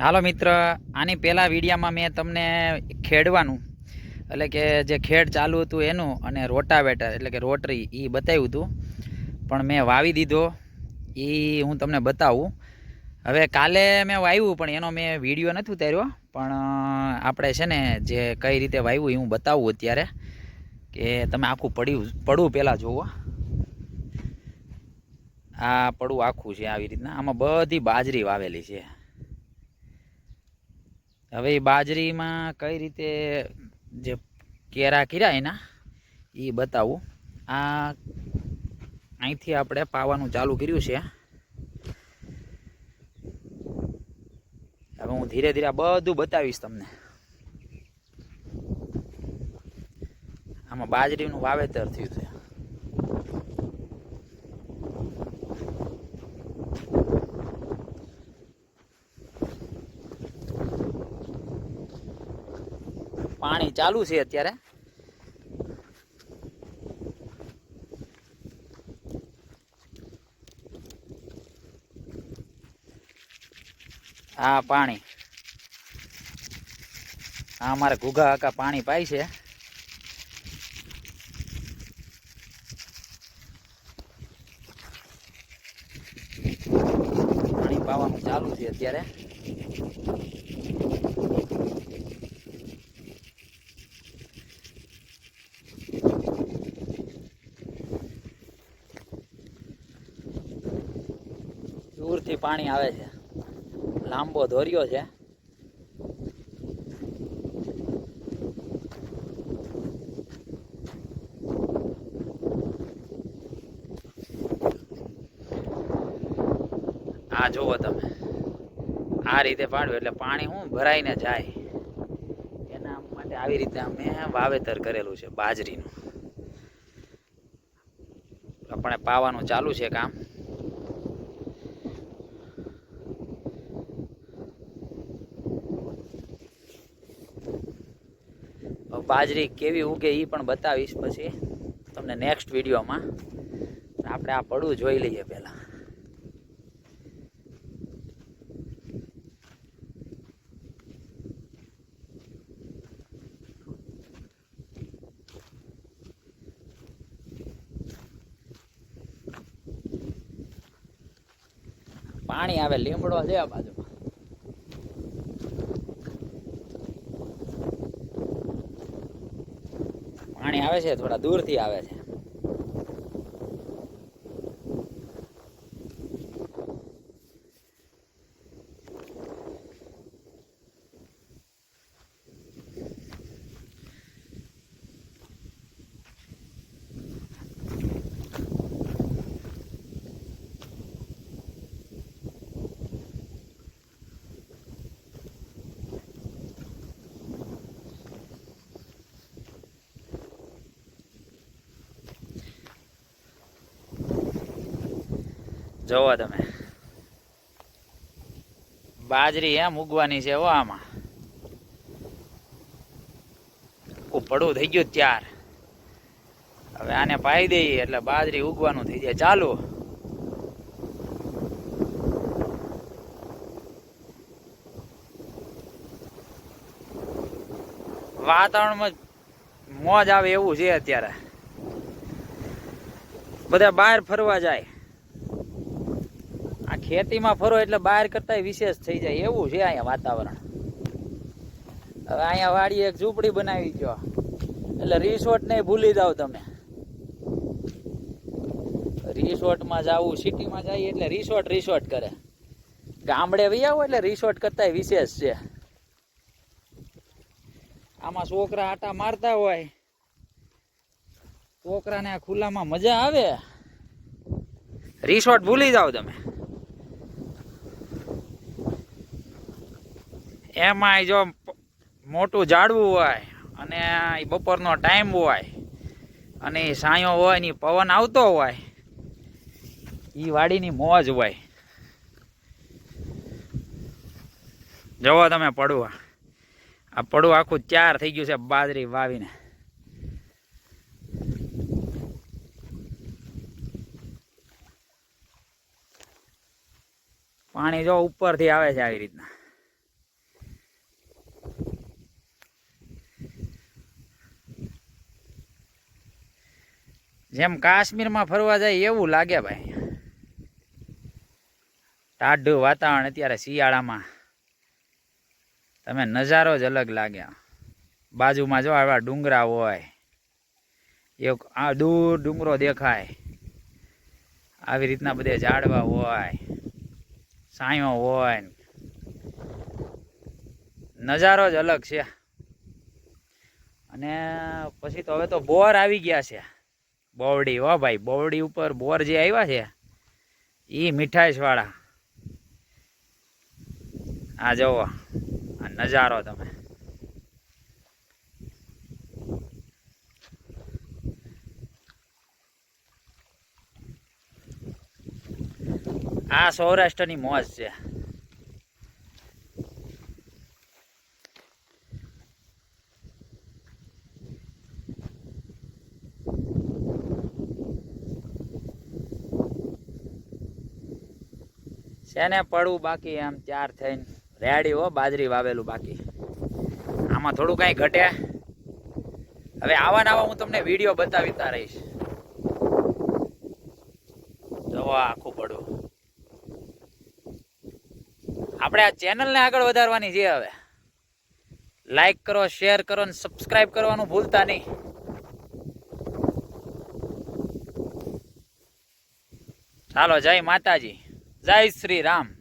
હાલો મિત્ર, આની પહેલાં વિડીયામાં મેં તમને ખેડવાનું એટલે કે જે ખેડ ચાલુ હતું એનું અને રોટાવેટર એટલે કે રોટરી એ બતાવ્યું હતું, પણ મેં વાવી દીધો એ હું તમને બતાવું. હવે કાલે મેં વાવ્યું પણ એનો મેં વિડીયો નથી ઉતાર્યો, પણ આપણે છે ને જે કઈ રીતે વાવ્યું એ હું બતાવું અત્યારે, કે તમે આખું પડવું પહેલાં જુઓ. આ પડવું આખું છે આવી રીતના, આમાં બધી બાજરી વાવેલી છે. હવે એ બાજરીમાં કઈ રીતે જે કેરા કર્યા એના એ બતાવું. આ અહીંથી આપણે પાવાનું ચાલુ કર્યું છે. હવે હું ધીરે ધીરે બધું બતાવીશ તમને. આમાં બાજરીનું વાવેતર થયું છે. પાણી ચાલુ છે અત્યારે. આ પાણી આ અમારે ઘૂઘા આકા પાણી પાય છે. પાણી પાવાનું ચાલુ છે અત્યારે. દૂરથી પાણી આવે છે, લાંબો ધોર્યો છે. આ જુઓ તમે, આ રીતે પાડ્યું એટલે પાણી શું ભરાઈને જાય એના માટે આવી રીતે અમે વાવેતર કરેલું છે બાજરીનું. આપણે પાવાનું ચાલુ છે કામ. બાજરી કેવી ઉગે એ પણ બતાવીશ પછી તમને નેક્સ્ટ વિડીયોમાં. આપણે આ પડવું જોઈ લઈએ પહેલાં. પાણી આવે, લીમડો છે આ બાજુ. પાણી આવે છે, થોડા દૂરથી આવે છે. જોવો તમે, બાજરી એમ ઉગવાની છે હો. આમાં પડવું થઈ ગયું ત્યાર. હવે આને પાઈ દઈએ એટલે બાજરી ઉગવાનું થઈ જાય ચાલુ. વાતાવરણમાં મોજ આવે એવું છે અત્યારે. બધા બહાર ફરવા જાય. આ ખેતીમાં ફરો એટલે બહાર કરતા વિશેષ થઈ જાય એવું છે અહીંયા વાતાવરણ. હવે અહીંયા વાડી એક ઝૂંપડી બનાવી દો એટલે રિસોર્ટ ને ભૂલી જાવ તમે. રિસોર્ટમાં જવું, સિટીમાં જાય એટલે રિસોર્ટ કરે. ગામડે વહી આવો એટલે રિસોર્ટ કરતા વિશેષ છે. આમાં છોકરા આટા મારતા હોય, છોકરાને આ ખુલ્લામાં મજા આવે. રિસોર્ટ ભૂલી જાવ તમે. એમાં જો મોટું ઝાડવું હોય અને બપોરનો ટાઈમ હોય અને સાયો હોય ને પવન આવતો હોય, એ વાડીની મોજ હોય. જવો તમે પડવા. આ પડવું આખું તૈયાર થઈ ગયું છે બાજરી વાવીને. પાણી જો ઉપરથી આવે છે આવી રીતના. જેમ કાશ્મીરમાં ફરવા જાય એવું લાગે ભાઈ. ટાઢું વાતાવરણ અત્યારે શિયાળામાં, તમે નજારો જ અલગ લાગે. બાજુમાં જો આવા ડુંગરા હોય, એક આ દૂર ડુંગરો દેખાય, આવી રીતના બધે ઝાડવા હોય, છાંયો હોય, નજારો જ અલગ છે. અને પછી તો હવે તો બોર આવી ગયા છે, બોવડી. હો ભાઈ, બોવડી ઉપર બોર જે આવ્યા છે એ મીઠાઈશ વાળા. આ જુઓ આ નજારો તમે. આ સૌરાષ્ટ્રની મોજ છે. શેને પડવું બાકી એમ ત્યાર થઈને રેડી. હો બાજરી વાવેલું બાકી, આમાં થોડું કાંઈ ઘટે. હવે આવા નવા હું તમને વિડીયો બતાવીતા રહીશ. જો આખું પડવું. આપણે આ ચેનલને આગળ વધારવાની છે. હવે લાઈક કરો, શેર કરો અને સબસ્ક્રાઈબ કરવાનું ભૂલતા નહીં. ચાલો, જય માતાજી, જય શ્રી રામ.